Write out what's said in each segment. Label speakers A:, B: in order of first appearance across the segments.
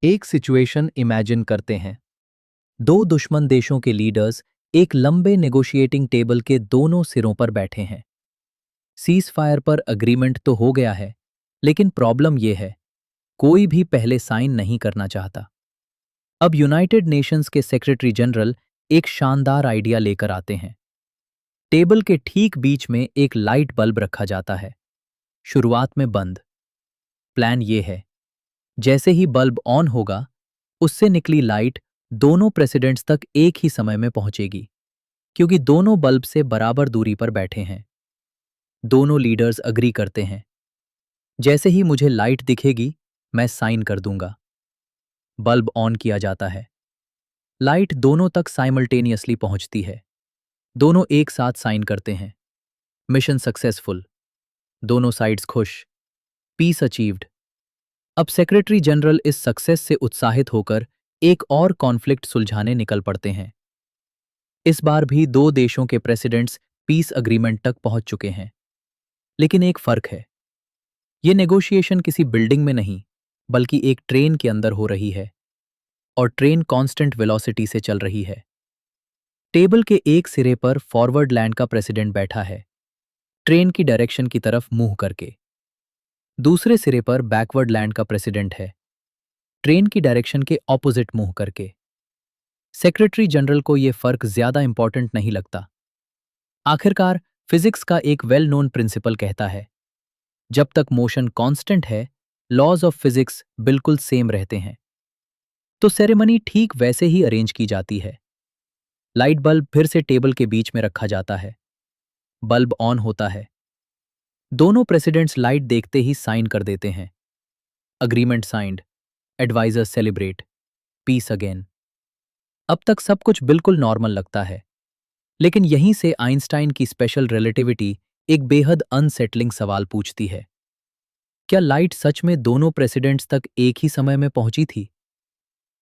A: एक situation imagine करते हैं। दो दुश्मन देशों के लीडर्स एक लंबे नेगोशिएटिंग टेबल के दोनों सिरों पर बैठे हैं। सीज फायर पर अग्रीमेंट तो हो गया है, लेकिन प्रॉब्लम यह है, कोई भी पहले साइन नहीं करना चाहता। अब यूनाइटेड नेशंस के सेक्रेटरी जनरल एक शानदार आइडिया लेकर आते हैं। टेबल के ठीक बीच में एक लाइट बल्ब रखा जाता है, शुरुआत में बंद। प्लान ये है, जैसे ही बल्ब ऑन होगा, उससे निकली लाइट दोनों प्रेसिडेंट्स तक एक ही समय में पहुंचेगी, क्योंकि दोनों बल्ब से बराबर दूरी पर बैठे हैं। दोनों लीडर्स अग्री करते हैं, जैसे ही मुझे लाइट दिखेगी मैं साइन कर दूंगा। बल्ब ऑन किया जाता है। लाइट दोनों तक साइमल्टेनियसली पहुंचती है। दोनों एक साथ साइन करते हैं। Mission successful. दोनों साइड्स खुश। Peace achieved. अब सेक्रेटरी जनरल इस सक्सेस से उत्साहित होकर एक और कॉन्फ्लिक्ट सुलझाने निकल पड़ते हैं। इस बार भी दो देशों के प्रेसिडेंट्स पीस अग्रीमेंट तक पहुंच चुके हैं, लेकिन एक फर्क है। ये नेगोशिएशन किसी बिल्डिंग में नहीं, बल्कि एक ट्रेन के अंदर हो रही है, और ट्रेन कांस्टेंट वेलोसिटी से चल रही है। टेबल के एक सिरे पर फॉरवर्ड लैंड का प्रेसिडेंट बैठा है, ट्रेन की डायरेक्शन की तरफ मुंह करके। दूसरे सिरे पर बैकवर्ड लैंड का प्रेसिडेंट है, ट्रेन की डायरेक्शन के ऑपोजिट मुंह करके। सेक्रेटरी जनरल को यह फर्क ज्यादा इंपॉर्टेंट नहीं लगता। आखिरकार फिजिक्स का एक वेल नोन प्रिंसिपल कहता है, जब तक मोशन कांस्टेंट है, लॉज ऑफ फिजिक्स बिल्कुल सेम रहते हैं। तो सेरेमनी ठीक वैसे ही अरेंज की जाती है। लाइट बल्ब फिर से टेबल के बीच में रखा जाता है। बल्ब ऑन होता है। दोनों प्रेसिडेंट्स लाइट देखते ही साइन कर देते हैं। Agreement signed. Advisers celebrate. Peace again. अब तक सब कुछ बिल्कुल नॉर्मल लगता है, लेकिन यहीं से आइंस्टाइन की स्पेशल रिलेटिविटी एक बेहद अनसेटलिंग सवाल पूछती है। क्या लाइट सच में दोनों प्रेसिडेंट्स तक एक ही समय में पहुंची थी?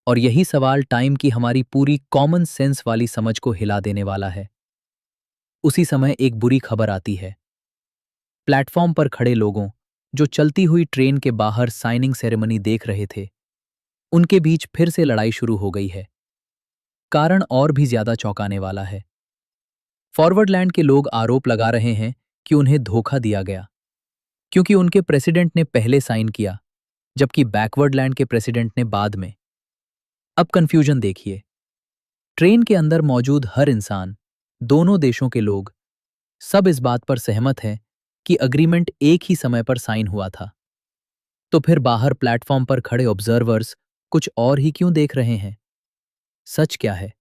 A: और यही सवाल टाइम की हमारी पूरी कॉमन सेंस वाली समझ को हिला देने वाला है। उसी समय एक बुरी खबर आती है। प्लेटफॉर्म पर खड़े लोगों, जो चलती हुई ट्रेन के बाहर साइनिंग सेरेमनी देख रहे थे, उनके बीच फिर से लड़ाई शुरू हो गई है। कारण और भी ज्यादा चौंकाने वाला है। फॉरवर्ड लैंड के लोग आरोप लगा रहे हैं कि उन्हें धोखा दिया गया, क्योंकि उनके प्रेसिडेंट ने पहले साइन किया, जबकि बैकवर्ड लैंड के प्रेसिडेंट ने बाद में। अब कंफ्यूजन देखिए। ट्रेन के अंदर मौजूद हर इंसान, दोनों देशों के लोग, सब इस बात पर सहमत हैं कि अग्रीमेंट एक ही समय पर साइन हुआ था। तो फिर बाहर प्लेटफॉर्म पर खड़े ऑब्जर्वर्स कुछ और ही क्यों देख रहे हैं? सच क्या है?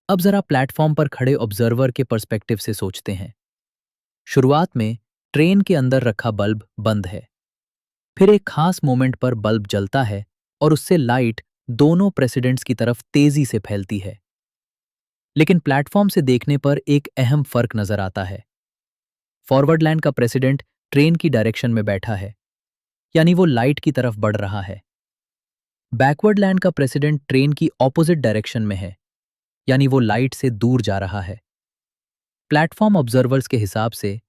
A: अब जरा प्लेटफॉर्म पर खड़े ऑब्जर्वर के पर्सपेक्टिव से सोचते हैं। शुरुआत में ट्रेन के अंदर रखा बल्ब बंद है। फिर एक खास मोमेंट पर बल्ब जलता है और उससे लाइट दोनों प्रेसिडेंट्स की तरफ तेजी से फैलती है। लेकिन प्लेटफॉर्म से देखने पर एक अहम फर्क नजर आता है। फॉरवर्ड लैंड का प्रेसिडेंट ट्रेन की डायरेक्शन में बैठा है, यानी वो लाइट की तरफ बढ़ रहा है। बैकवर्ड लैंड का प्रेसिडेंट ट्रेन की ऑपोजिट डायरेक्शन में है, यानी वो लाइट से दूर जा रहा है। प्लेटफॉर्म ऑब्जर्वर्स के हिसाब से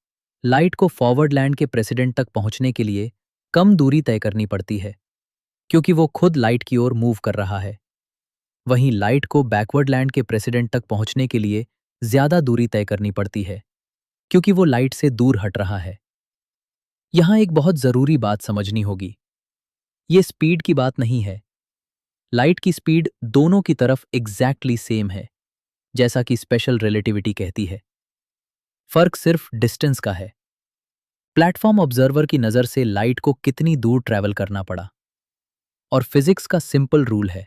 A: लाइट को फॉरवर्ड लैंड के प्रेसिडेंट तक पहुंचने के लिए कम दूरी तय करनी पड़ती है, क्योंकि वो खुद लाइट की ओर मूव कर रहा है। वहीं लाइट को बैकवर्ड लैंड के प्रेसिडेंट तक पहुंचने के लिए ज्यादा दूरी तय करनी पड़ती है, क्योंकि वो लाइट से दूर हट रहा है। यहां एक बहुत जरूरी बात समझनी होगी। ये स्पीड की बात नहीं है। लाइट की स्पीड दोनों की तरफ एग्जैक्टली सेम है, जैसा कि स्पेशल रिलेटिविटी कहती है। फर्क सिर्फ डिस्टेंस का है। प्लेटफॉर्म ऑब्जर्वर की नजर से लाइट को कितनी दूर ट्रैवल करना पड़ा। और फिजिक्स का सिंपल रूल है,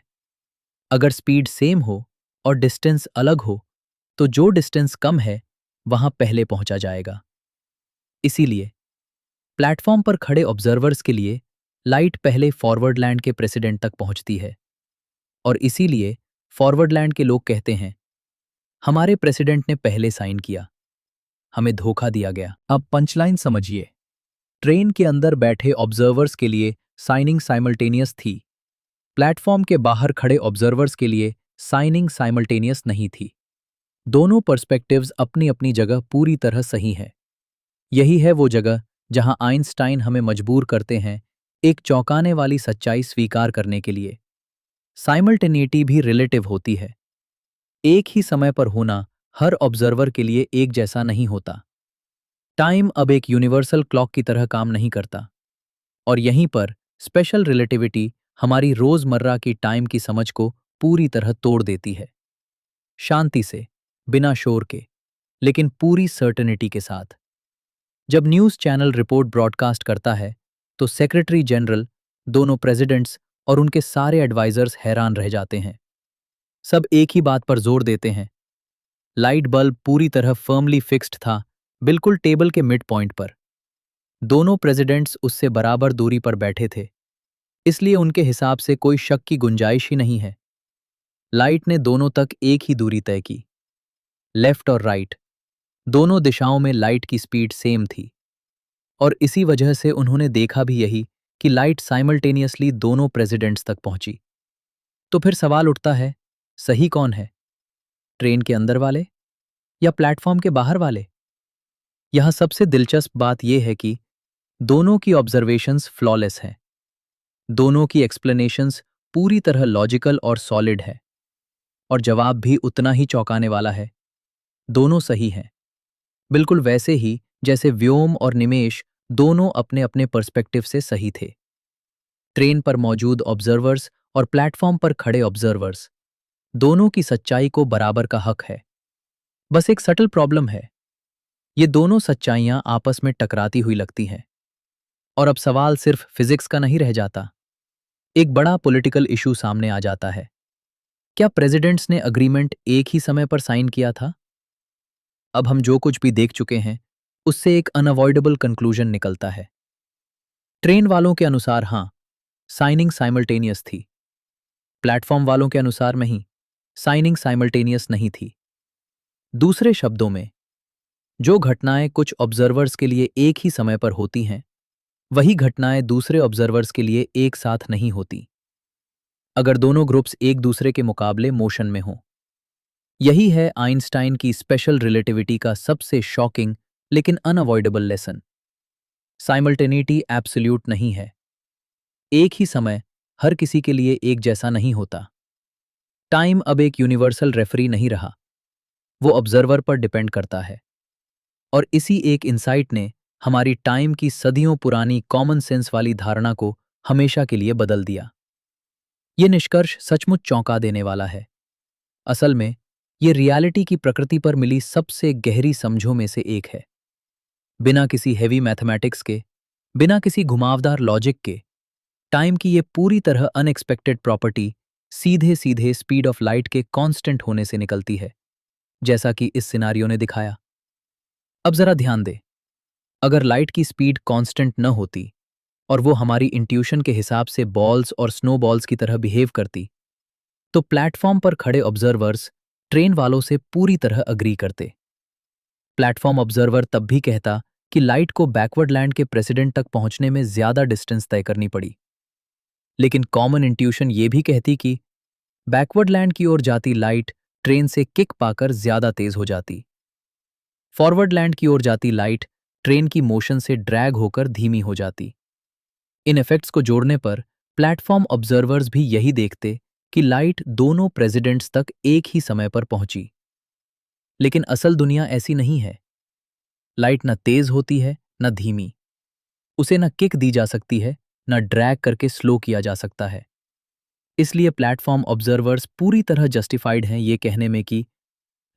A: अगर स्पीड सेम हो और डिस्टेंस अलग हो, तो जो डिस्टेंस कम है वहां पहले पहुंचा जाएगा। इसीलिए प्लेटफॉर्म पर खड़े ऑब्जर्वर्स के लिए लाइट पहले फॉरवर्ड लैंड के प्रेसिडेंट तक पहुंचती है, और इसीलिए फॉरवर्ड लैंड के लोग कहते हैं, हमारे प्रेसिडेंट ने पहले साइन किया, हमें धोखा दिया गया। अब पंचलाइन समझिए। ट्रेन के अंदर बैठे ऑब्जर्वर्स के लिए साइनिंग साइमल्टेनियस थी। प्लेटफॉर्म के बाहर खड़े ऑब्जर्वर्स के लिए साइनिंग साइमल्टेनियस नहीं थी। दोनों पर्सपेक्टिव्स अपनी अपनी जगह पूरी तरह सही हैं। यही है वो जगह जहां आइंस्टाइन हमें मजबूर करते हैं एक चौंकाने वाली सच्चाई स्वीकार करने के लिए साइमल्टेनिटी भी रिलेटिव होती है। एक ही समय पर होना हर ऑब्जर्वर के लिए एक जैसा नहीं होता। टाइम अब एक यूनिवर्सल क्लॉक की तरह काम नहीं करता, और यहीं पर स्पेशल रिलेटिविटी हमारी रोजमर्रा की टाइम की समझ को पूरी तरह तोड़ देती है। शांति से, बिना शोर के, लेकिन पूरी सर्टेनिटी के साथ। जब न्यूज़ चैनल रिपोर्ट ब्रॉडकास्ट करता है, तो सेक्रेटरी जनरल, दोनों प्रेसिडेंट्स और उनके सारे एडवाइजर्स हैरान रह जाते हैं। सब एक ही बात पर जोर देते हैं। लाइट बल्ब पूरी तरह फर्मली फिक्स्ड था, बिल्कुल टेबल के मिड पॉइंट पर। दोनों प्रेसिडेंट्स उससे बराबर दूरी पर बैठे थे, इसलिए उनके हिसाब से कोई शक की गुंजाइश ही नहीं है। लाइट ने दोनों तक एक ही दूरी तय की। लेफ्ट और राइट, दोनों दिशाओं में लाइट की स्पीड सेम थी, और इसी वजह से उन्होंने देखा भी यही कि लाइट साइमल्टेनियसली दोनों प्रेसिडेंट्स तक पहुंची। तो फिर सवाल उठता है, सही कौन है? ट्रेन के अंदर वाले या प्लेटफॉर्म के बाहर वाले? यहां सबसे दिलचस्प बात यह है कि दोनों की ऑब्जर्वेशंस फ्लॉलेस हैं। दोनों की एक्सप्लेनेशंस पूरी तरह लॉजिकल और सॉलिड है, और जवाब भी उतना ही चौंकाने वाला है। दोनों सही हैं, बिल्कुल वैसे ही जैसे व्योम और निमेश दोनों अपने अपने पर्सपेक्टिव से सही थे। ट्रेन पर मौजूद ऑब्जर्वर्स और प्लेटफॉर्म पर खड़े ऑब्जर्वर्स, दोनों की सच्चाई को बराबर का हक है। बस एक सटल प्रॉब्लम है, ये दोनों सच्चाइयां आपस में टकराती हुई लगती हैं। और अब सवाल सिर्फ फिजिक्स का नहीं रह जाता, एक बड़ा पॉलिटिकल इशू सामने आ जाता है। क्या प्रेसिडेंट्स ने अग्रीमेंट एक ही समय पर साइन किया था? अब हम जो कुछ भी देख चुके हैं, उससे एक अनअवॉइडेबल कंक्लूजन निकलता है। ट्रेन वालों के अनुसार हाँ, साइनिंग साइमल्टेनियस थी। प्लेटफॉर्म वालों के अनुसार नहीं, साइनिंग साइमल्टेनियस नहीं थी। दूसरे शब्दों में, जो घटनाएं कुछ ऑब्जर्वर्स के लिए एक ही समय पर होती हैं, वही घटनाएं दूसरे ऑब्जर्वर्स के लिए एक साथ नहीं होती, अगर दोनों ग्रुप्स एक दूसरे के मुकाबले मोशन में हों। यही है आइंस्टाइन की स्पेशल रिलेटिविटी का सबसे शॉकिंग लेकिन अनअवॉइडेबल लेसन। साइमल्टेनिटी एब्सोल्यूट नहीं है। एक ही समय हर किसी के लिए एक जैसा नहीं होता। टाइम अब एक यूनिवर्सल रेफरी नहीं रहा, वो ऑब्जर्वर पर डिपेंड करता है। और इसी एक इंसाइट ने हमारी टाइम की सदियों पुरानी कॉमन सेंस वाली धारणा को हमेशा के लिए बदल दिया। ये निष्कर्ष सचमुच चौंका देने वाला है। असल में ये रियलिटी की प्रकृति पर मिली सबसे गहरी समझों में से एक है। बिना किसी हेवी मैथमेटिक्स के, बिना किसी घुमावदार लॉजिक के, टाइम की ये पूरी तरह अनएक्सपेक्टेड प्रॉपर्टी सीधे सीधे स्पीड ऑफ लाइट के कांस्टेंट होने से निकलती है, जैसा कि इस सिनारियो ने दिखाया। अब जरा ध्यान दे, अगर लाइट की स्पीड कांस्टेंट न होती और वो हमारी इंट्यूशन के हिसाब से बॉल्स और स्नोबॉल्स की तरह बिहेव करती, तो प्लेटफॉर्म पर खड़े ऑब्जर्वर्स ट्रेन वालों से पूरी तरह अग्री करते। प्लेटफॉर्म ऑब्जर्वर तब भी कहता कि लाइट को बैकवर्ड लैंड के प्रेसिडेंट तक पहुंचने में ज्यादा डिस्टेंस तय करनी पड़ी। लेकिन कॉमन इंट्यूशन ये भी कहती कि बैकवर्ड लैंड की ओर जाती लाइट ट्रेन से किक पाकर ज्यादा तेज हो जाती। फॉरवर्ड लैंड की ओर जाती लाइट ट्रेन की मोशन से ड्रैग होकर धीमी हो जाती। इन इफेक्ट्स को जोड़ने पर प्लेटफॉर्म ऑब्जर्वर्स भी यही देखते कि लाइट दोनों प्रेसिडेंट्स तक एक ही समय पर पहुंची। लेकिन असल दुनिया ऐसी नहीं है। लाइट न तेज होती है न धीमी। उसे न किक दी जा सकती है न ड्रैग करके स्लो किया जा सकता है। इसलिए प्लेटफॉर्म ऑब्जर्वर्स पूरी तरह जस्टिफाइड हैं ये कहने में कि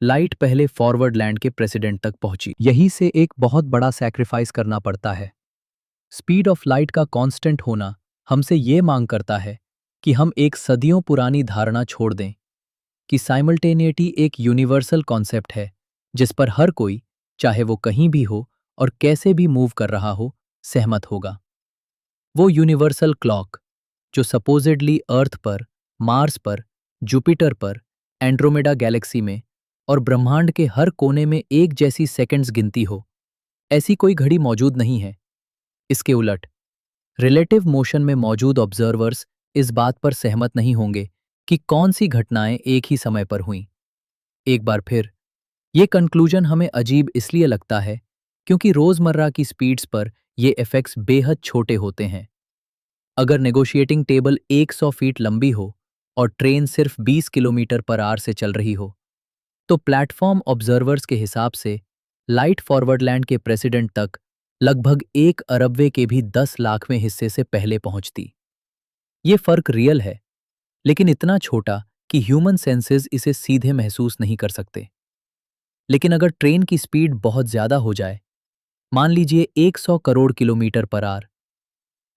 A: लाइट पहले फॉरवर्ड लैंड के प्रेसिडेंट तक पहुंची। यही से एक बहुत बड़ा सैक्रिफाइस करना पड़ता है। स्पीड ऑफ लाइट का कांस्टेंट होना हमसे ये मांग करता है कि हम एक सदियों पुरानी धारणा छोड़ दें कि साइमल्टेनिटी एक यूनिवर्सल कॉन्सेप्ट है जिस पर हर कोई, चाहे वो कहीं भी हो और कैसे भी मूव कर रहा हो, सहमत होगा। वो यूनिवर्सल क्लॉक जो सपोजिडली अर्थ पर, मार्स पर, जुपिटर पर, एंड्रोमेडा गैलेक्सी में और ब्रह्मांड के हर कोने में एक जैसी सेकंड्स गिनती हो, ऐसी कोई घड़ी मौजूद नहीं है। इसके उलट रिलेटिव मोशन में मौजूद ऑब्जर्वर्स इस बात पर सहमत नहीं होंगे कि कौन सी घटनाएं एक ही समय पर हुईं। एक बार फिर ये कंक्लूजन हमें अजीब इसलिए लगता है क्योंकि रोजमर्रा की स्पीड्स पर ये इफेक्ट्स बेहद छोटे होते हैं। अगर नेगोशिएटिंग टेबल 100 फीट लंबी हो और ट्रेन सिर्फ 20 किलोमीटर पर आवर से चल रही हो, तो प्लेटफॉर्म ऑब्जर्वर्स के हिसाब से लाइट फॉरवर्ड के प्रेसिडेंट तक लगभग 1 अरबवे के भी 10 लाखवें हिस्से से पहले पहुंचती। ये फर्क रियल है, लेकिन इतना छोटा कि ह्यूमन सेंसेस इसे सीधे महसूस नहीं कर सकते। लेकिन अगर ट्रेन की स्पीड बहुत ज्यादा हो जाए, मान लीजिए 100 करोड़ किलोमीटर पर आवर,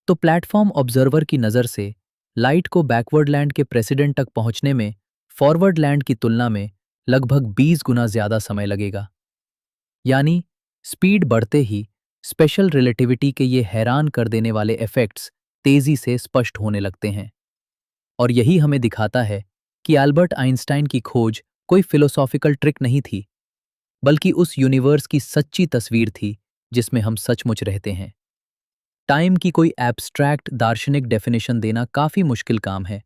A: तो प्लेटफॉर्म ऑब्जर्वर की नज़र से लाइट को बैकवर्ड लैंड के प्रेसिडेंट तक पहुंचने में फॉरवर्ड लैंड की तुलना में लगभग 20 गुना ज्यादा समय लगेगा। यानी स्पीड बढ़ते ही स्पेशल रिलेटिविटी के ये हैरान कर देने वाले इफेक्ट्स तेजी से स्पष्ट होने लगते हैं। और यही हमें दिखाता है कि एल्बर्ट आइंस्टाइन की खोज कोई फिलोसॉफिकल ट्रिक नहीं थी, बल्कि उस यूनिवर्स की सच्ची तस्वीर थी जिसमें हम सचमुच रहते हैं। टाइम की कोई एब्स्ट्रैक्ट दार्शनिक डेफिनेशन देना काफी मुश्किल काम है।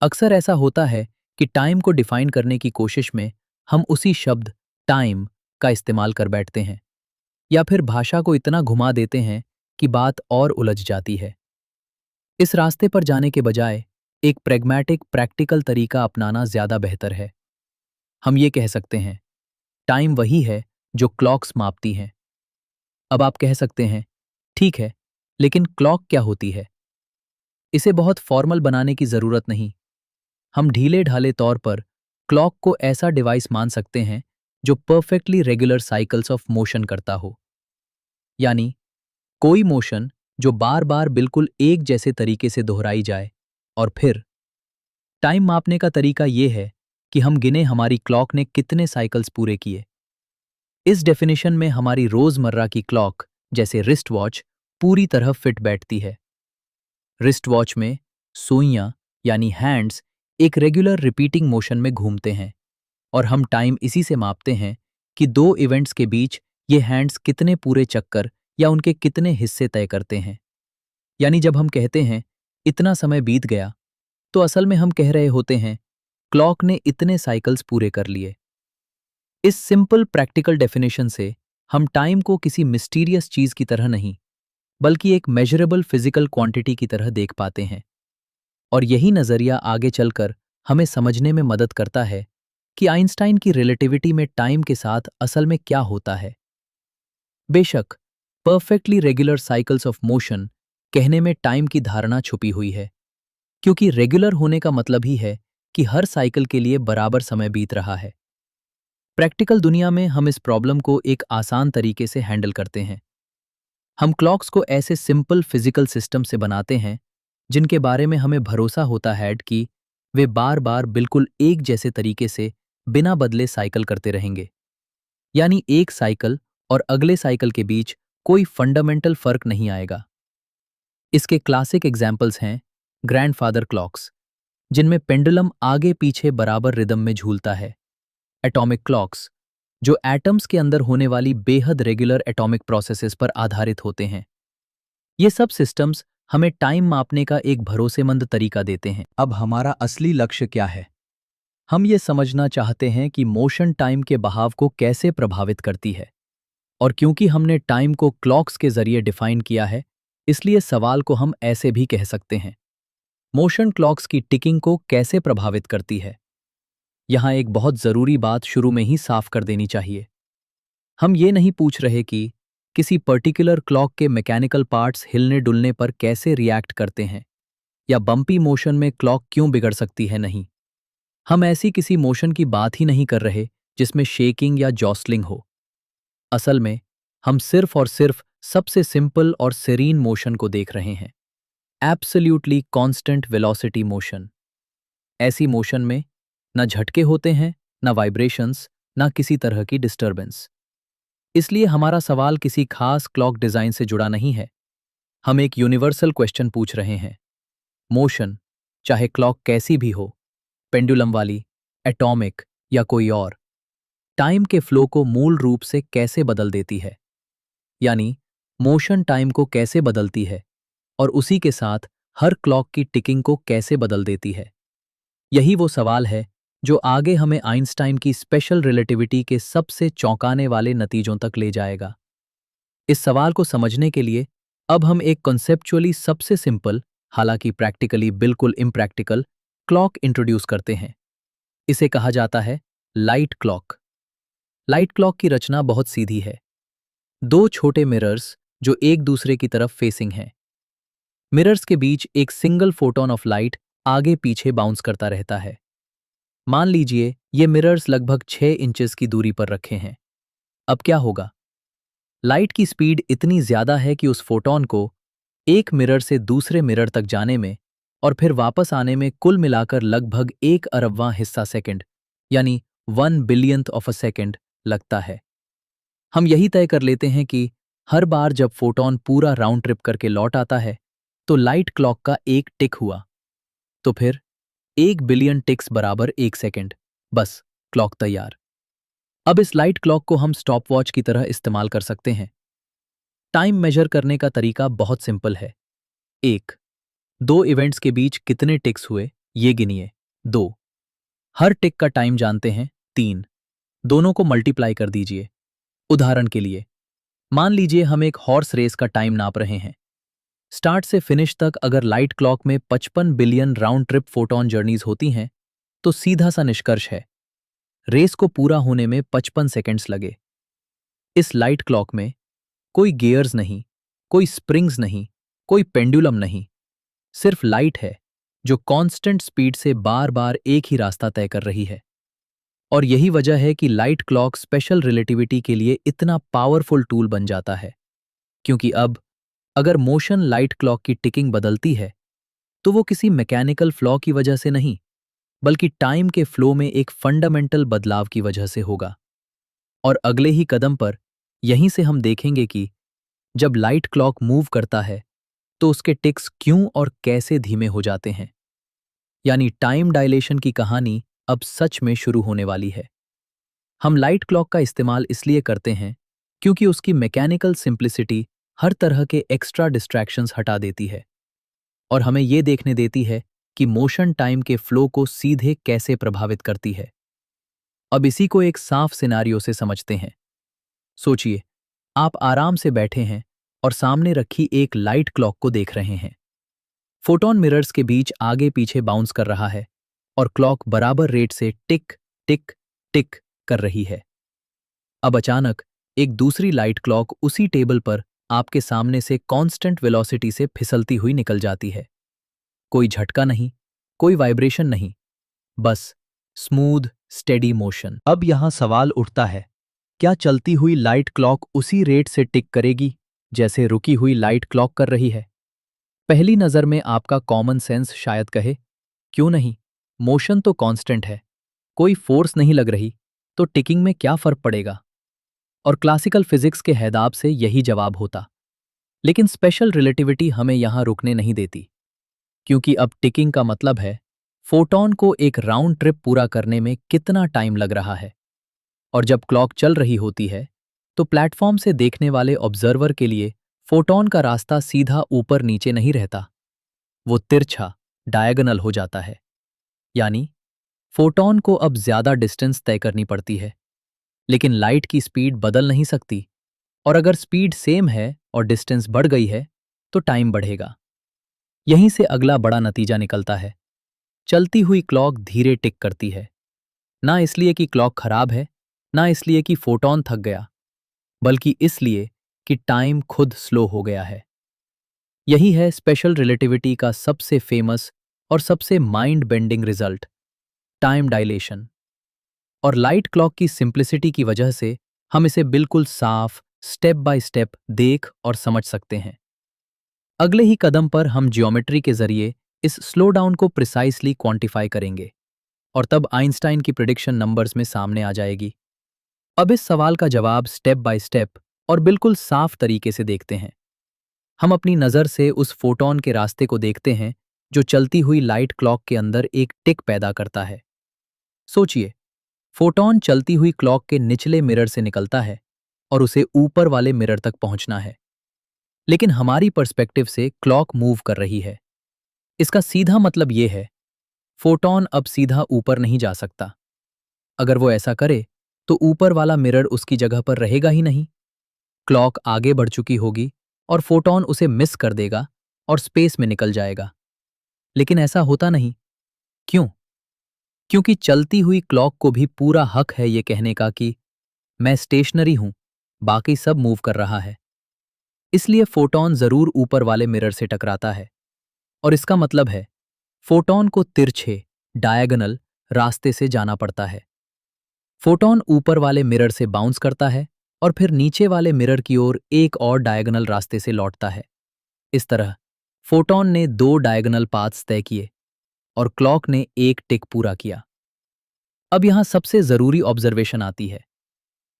A: अक्सर ऐसा होता है कि टाइम को डिफाइन करने की कोशिश में हम उसी शब्द टाइम का इस्तेमाल कर बैठते हैं, या फिर भाषा को इतना घुमा देते हैं कि बात और उलझ जाती है। इस रास्ते पर जाने के बजाय एक प्रेग्मैटिक प्रैक्टिकल तरीका अपनाना ज्यादा बेहतर है। हम ये कह सकते हैं, टाइम वही है जो क्लॉक्स मापती हैं। अब आप कह सकते हैं, ठीक है, लेकिन क्लॉक क्या होती है? इसे बहुत फॉर्मल बनाने की जरूरत नहीं। हम ढीले ढाले तौर पर क्लॉक को ऐसा डिवाइस मान सकते हैं जो perfectly regular cycles of motion करता हो। यानी कोई मोशन जो बार बार बिल्कुल एक जैसे तरीके से दोहराई जाए। और फिर टाइम मापने का तरीका यह है कि हम गिने हमारी क्लॉक ने कितने साइकिल्स पूरे किए। इस डेफिनेशन में हमारी रोजमर्रा की क्लॉक, जैसे रिस्ट वॉच, पूरी तरह फिट बैठती है। रिस्ट वॉच में सुइयां यानी हैंड्स एक रेगुलर रिपीटिंग मोशन में घूमते हैं, और हम टाइम इसी से मापते हैं कि दो इवेंट्स के बीच ये हैंड्स कितने पूरे चक्कर या उनके कितने हिस्से तय करते हैं। यानी जब हम कहते हैं इतना समय बीत गया, तो असल में हम कह रहे होते हैं क्लॉक ने इतने साइकिल्स पूरे कर लिए। इस सिंपल प्रैक्टिकल डेफिनेशन से हम टाइम को किसी मिस्टीरियस चीज की तरह नहीं, बल्कि एक मेजरेबल फिजिकल क्वांटिटी की तरह देख पाते हैं। और यही नजरिया आगे चलकर हमें समझने में मदद करता है कि आइंस्टाइन की रिलेटिविटी में टाइम के साथ असल में क्या होता है। बेशक perfectly regular cycles of motion कहने में टाइम की धारणा छुपी हुई है, क्योंकि रेगुलर होने का मतलब ही है कि हर साइकिल के लिए बराबर समय बीत रहा है। प्रैक्टिकल दुनिया में हम इस प्रॉब्लम को एक आसान तरीके से हैंडल करते हैं। हम क्लॉक्स को ऐसे सिंपल फिजिकल सिस्टम से बनाते हैं जिनके बारे में हमें भरोसा होता है कि वे बार बार बिल्कुल एक जैसे तरीके से बिना बदले साइकिल करते रहेंगे। यानी एक साइकिल और अगले साइकिल के बीच कोई फंडामेंटल फर्क नहीं आएगा। इसके क्लासिक एग्जाम्पल्स हैं ग्रैंडफादर क्लॉक्स, जिनमें पेंडुलम आगे पीछे बराबर रिदम में झूलता है। एटॉमिक क्लॉक्स, जो एटम्स के अंदर होने वाली बेहद रेगुलर एटॉमिक प्रोसेसेस पर आधारित होते हैं। ये सब सिस्टम्स हमें टाइम मापने का एक भरोसेमंद तरीका देते हैं। अब हमारा असली लक्ष्य क्या है? हम ये समझना चाहते हैं कि मोशन टाइम के बहाव को कैसे प्रभावित करती है। और क्योंकि हमने टाइम को क्लॉक्स के जरिए डिफाइन किया है, इसलिए सवाल को हम ऐसे भी कह सकते हैं, मोशन क्लॉक्स की टिकिंग को कैसे प्रभावित करती है। यहां एक बहुत जरूरी बात शुरू में ही साफ कर देनी चाहिए। हम ये नहीं पूछ रहे कि किसी पर्टिकुलर क्लॉक के मैकेनिकल पार्ट्स हिलने डुलने पर कैसे रिएक्ट करते हैं, या बम्पी मोशन में क्लॉक क्यों बिगड़ सकती है। नहीं, हम ऐसी किसी मोशन की बात ही नहीं कर रहे जिसमें शेकिंग या जॉस्लिंग हो। असल में हम सिर्फ और सिर्फ सबसे सिंपल और सेरीन मोशन को देख रहे हैं, एब्सोल्यूटली कांस्टेंट वेलोसिटी मोशन। ऐसी मोशन में न झटके होते हैं, न वाइब्रेशंस, न किसी तरह की डिस्टर्बेंस। इसलिए हमारा सवाल किसी खास क्लॉक डिजाइन से जुड़ा नहीं है। हम एक यूनिवर्सल क्वेश्चन पूछ रहे हैं, मोशन, चाहे क्लॉक कैसी भी हो, पेंडुलम वाली, एटॉमिक या कोई और, टाइम के फ्लो को मूल रूप से कैसे बदल देती है। यानी मोशन टाइम को कैसे बदलती है, और उसी के साथ हर क्लॉक की टिकिंग को कैसे बदल देती है। यही वो सवाल है जो आगे हमें आइंस्टाइन की स्पेशल रिलेटिविटी के सबसे चौंकाने वाले नतीजों तक ले जाएगा। इस सवाल को समझने के लिए अब हम एक कॉन्सेप्चुअली सबसे सिंपल हालांकि प्रैक्टिकली बिल्कुल इम्प्रैक्टिकल क्लॉक इंट्रोड्यूस करते हैं। इसे कहा जाता है लाइट क्लॉक। लाइट क्लॉक की रचना बहुत सीधी है। दो छोटे मिरर्स जो एक दूसरे की तरफ फेसिंग हैं। मिरर्स के बीच एक सिंगल फोटोन ऑफ लाइट आगे पीछे बाउंस करता रहता है। मान लीजिए ये मिरर्स लगभग 6 इंचेस की दूरी पर रखे हैं। अब क्या होगा? लाइट की स्पीड इतनी ज्यादा है कि उस फोटोन को एक मिरर से दूसरे मिरर तक जाने में और फिर वापस आने में कुल मिलाकर लगभग 1 अरबवां हिस्सा सेकंड यानी 1 बिलियंथ ऑफ अ सेकंड लगता है। हम यही तय कर लेते हैं कि हर बार जब फोटोन पूरा राउंड ट्रिप करके लौट आता है तो लाइट क्लॉक का एक टिक हुआ। तो फिर 1 बिलियन टिक्स बराबर 1 सेकंड। बस, क्लॉक तैयार। अब इस लाइट क्लॉक को हम स्टॉपवॉच की तरह इस्तेमाल कर सकते हैं। टाइम मेजर करने का तरीका बहुत सिंपल है। 1, दो इवेंट्स के बीच कितने टिक्स हुए ये गिनिए। 2, हर टिक का टाइम जानते हैं। 3, दोनों को मल्टीप्लाई कर दीजिए। उदाहरण के लिए मान लीजिए हम एक हॉर्स रेस का टाइम नाप रहे हैं। स्टार्ट से फिनिश तक अगर लाइट क्लॉक में 55 billion round trip photon journeys होती हैं तो सीधा सा निष्कर्ष है रेस को पूरा होने में 55 सेकंड्स लगे। इस लाइट क्लॉक में कोई गियर्स नहीं, कोई स्प्रिंग्स नहीं, कोई पेंडुलम नहीं, सिर्फ लाइट है जो कांस्टेंट स्पीड से बार बार एक ही रास्ता तय कर रही है। और यही वजह है कि लाइट क्लॉक स्पेशल रिलेटिविटी के लिए इतना पावरफुल टूल बन जाता है, क्योंकि अब अगर मोशन लाइट क्लॉक की टिकिंग बदलती है तो वो किसी मैकेनिकल फ्लॉ की वजह से नहीं, बल्कि टाइम के फ्लो में एक फंडामेंटल बदलाव की वजह से होगा। और अगले ही कदम पर यहीं से हम देखेंगे कि जब लाइट क्लॉक मूव करता है तो उसके टिक्स क्यों और कैसे धीमे हो जाते हैं। यानी टाइम डायलेशन की कहानी अब सच में शुरू होने वाली है। हम लाइट क्लॉक का इस्तेमाल इसलिए करते हैं क्योंकि उसकी मैकेनिकल सिंप्लिसिटी हर तरह के एक्स्ट्रा डिस्ट्रैक्शंस हटा देती है और हमें यह देखने देती है कि मोशन टाइम के फ्लो को सीधे कैसे प्रभावित करती है। अब इसी को एक साफ सिनारियो से समझते हैं। सोचिए, आप आराम से बैठे हैं और सामने रखी एक लाइट क्लॉक को देख रहे हैं। फोटोन मिरर्स के बीच आगे पीछे बाउंस कर रहा है और क्लॉक बराबर रेट से टिक टिक टिक कर रही है। अब अचानक एक दूसरी लाइट क्लॉक उसी टेबल पर आपके सामने से कांस्टेंट वेलोसिटी से फिसलती हुई निकल जाती है। कोई झटका नहीं, कोई वाइब्रेशन नहीं, बस स्मूथ स्टेडी मोशन। अब यहां सवाल उठता है, क्या चलती हुई लाइट क्लॉक उसी रेट से टिक करेगी जैसे रुकी हुई लाइट क्लॉक कर रही है? पहली नजर में आपका कॉमन सेंस शायद कहे, क्यों नहीं, मोशन तो कांस्टेंट है, कोई फोर्स नहीं लग रही, तो टिकिंग में क्या फर्क पड़ेगा? और क्लासिकल फिजिक्स के हैदाब से यही जवाब होता। लेकिन स्पेशल रिलेटिविटी हमें यहां रुकने नहीं देती, क्योंकि अब टिकिंग का मतलब है फोटॉन को एक राउंड ट्रिप पूरा करने में कितना टाइम लग रहा है। और जब क्लॉक चल रही होती है तो प्लेटफॉर्म से देखने वाले ऑब्जर्वर के लिए फोटॉन का रास्ता सीधा ऊपर नीचे नहीं रहता, वो तिरछा डायगोनल हो जाता है। यानी फोटॉन को अब ज्यादा डिस्टेंस तय करनी पड़ती है, लेकिन लाइट की स्पीड बदल नहीं सकती। और अगर स्पीड सेम है और डिस्टेंस बढ़ गई है तो टाइम बढ़ेगा। यहीं से अगला बड़ा नतीजा निकलता है। चलती हुई क्लॉक धीरे टिक करती है, ना इसलिए कि क्लॉक खराब है, ना इसलिए कि फोटॉन थक गया, बल्कि इसलिए कि टाइम खुद स्लो हो गया है। यही है स्पेशल रिलेटिविटी का सबसे फेमस और सबसे mind bending result, time dilation. और लाइट क्लॉक की सिंप्लिसिटी की वजह से हम इसे बिल्कुल साफ स्टेप बाय स्टेप देख और समझ सकते हैं। अगले ही कदम पर हम ज्योमेट्री के जरिए इस स्लो डाउन को प्रिसाइसली क्वांटिफाई करेंगे और तब आइंस्टाइन की प्रिडिक्शन नंबर्स में सामने आ जाएगी। अब इस सवाल का जवाब स्टेप बाय स्टेप और बिल्कुल साफ तरीके से देखते हैं। हम अपनी नज़र से उस फोटॉन के रास्ते को देखते हैं जो चलती हुई लाइट क्लॉक के अंदर एक टिक पैदा करता है। सोचिए, फोटॉन चलती हुई क्लॉक के निचले मिरर से निकलता है और उसे ऊपर वाले मिरर तक पहुंचना है। लेकिन हमारी पर्सपेक्टिव से क्लॉक मूव कर रही है। इसका सीधा मतलब यह है, फोटॉन अब सीधा ऊपर नहीं जा सकता। अगर वो ऐसा करे तो ऊपर वाला मिरर उसकी जगह पर रहेगा ही नहीं। क्लॉक आगे बढ़ चुकी होगी और फोटॉन उसे मिस कर देगा और स्पेस में निकल जाएगा। लेकिन ऐसा होता नहीं। क्यों? क्योंकि चलती हुई क्लॉक को भी पूरा हक है ये कहने का कि मैं स्टेशनरी हूं, बाकी सब मूव कर रहा है। इसलिए फोटॉन जरूर ऊपर वाले मिरर से टकराता है। और इसका मतलब है फोटॉन को तिरछे डायगोनल रास्ते से जाना पड़ता है। फोटॉन ऊपर वाले मिरर से बाउंस करता है और फिर नीचे वाले मिरर की ओर एक और डायगोनल रास्ते से लौटता है। इस तरह फोटॉन ने दो डायगोनल पाथ्स तय किए और क्लॉक ने एक टिक पूरा किया। अब यहां सबसे जरूरी ऑब्जर्वेशन आती है।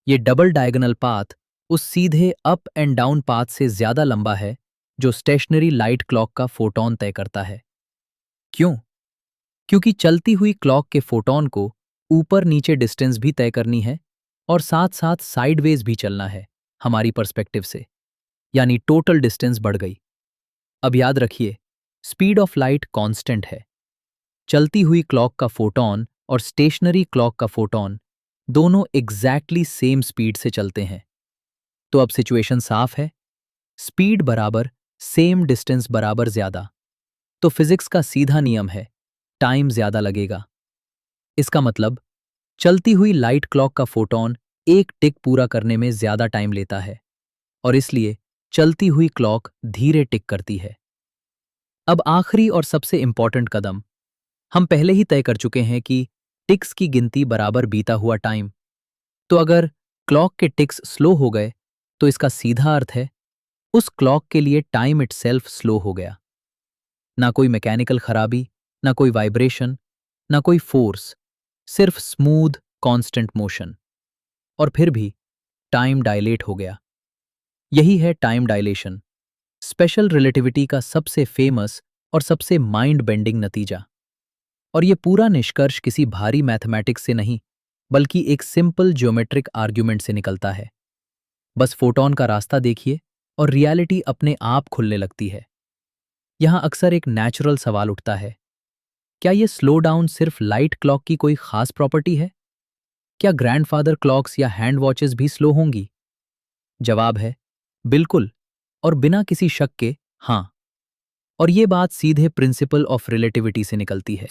A: ये डबल डायगोनल पाथ उस सीधे अप एंड डाउन पाथ से ज्यादा लंबा है जो स्टेशनरी लाइट क्लॉक का फोटॉन तय करता है। क्यों? क्योंकि चलती हुई क्लॉक के फोटॉन को ऊपर नीचे डिस्टेंस भी तय करनी है और साथ साथ साइडवेज भी चलना है हमारी पर्सपेक्टिव से, यानी टोटल डिस्टेंस बढ़ गई। अब याद रखिए, स्पीड ऑफ लाइट कांस्टेंट है। चलती हुई क्लॉक का फोटॉन और स्टेशनरी क्लॉक का फोटॉन दोनों एग्जैक्टली सेम स्पीड से चलते हैं। तो अब सिचुएशन साफ है, स्पीड बराबर सेम डिस्टेंस बराबर ज्यादा। तो फिजिक्स का सीधा नियम है, टाइम ज्यादा लगेगा। इसका मतलब चलती हुई लाइट क्लॉक का फोटॉन एक टिक पूरा करने में ज्यादा टाइम लेता है और इसलिए चलती हुई क्लॉक धीरे टिक करती है। अब आखिरी और सबसे इंपॉर्टेंट कदम, हम पहले ही तय कर चुके हैं कि टिक्स की गिनती बराबर बीता हुआ टाइम। तो अगर क्लॉक के टिक्स स्लो हो गए तो इसका सीधा अर्थ है उस क्लॉक के लिए टाइम इटसेल्फ स्लो हो गया। ना कोई मैकेनिकल खराबी, ना कोई वाइब्रेशन, ना कोई फोर्स, सिर्फ स्मूथ कांस्टेंट मोशन। और फिर भी टाइम डायलेट हो गया। यही है टाइम डायलेशन, स्पेशल रिलेटिविटी का सबसे फेमस और सबसे माइंड बेंडिंग नतीजा। और ये पूरा निष्कर्ष किसी भारी मैथमेटिक्स से नहीं, बल्कि एक सिंपल ज्योमेट्रिक आर्ग्यूमेंट से निकलता है। बस फोटॉन का रास्ता देखिए और रियलिटी अपने आप खुलने लगती है। यहां अक्सर एक नेचुरल सवाल उठता है, क्या ये स्लो डाउन सिर्फ लाइट क्लॉक की कोई खास प्रॉपर्टी है? क्या ग्रैंडफादर क्लॉक्स या हैंड वॉचेस भी स्लो होंगी? जवाब है बिल्कुल, और बिना किसी शक के हाँ। और ये बात सीधे प्रिंसिपल ऑफ रिलेटिविटी से निकलती है।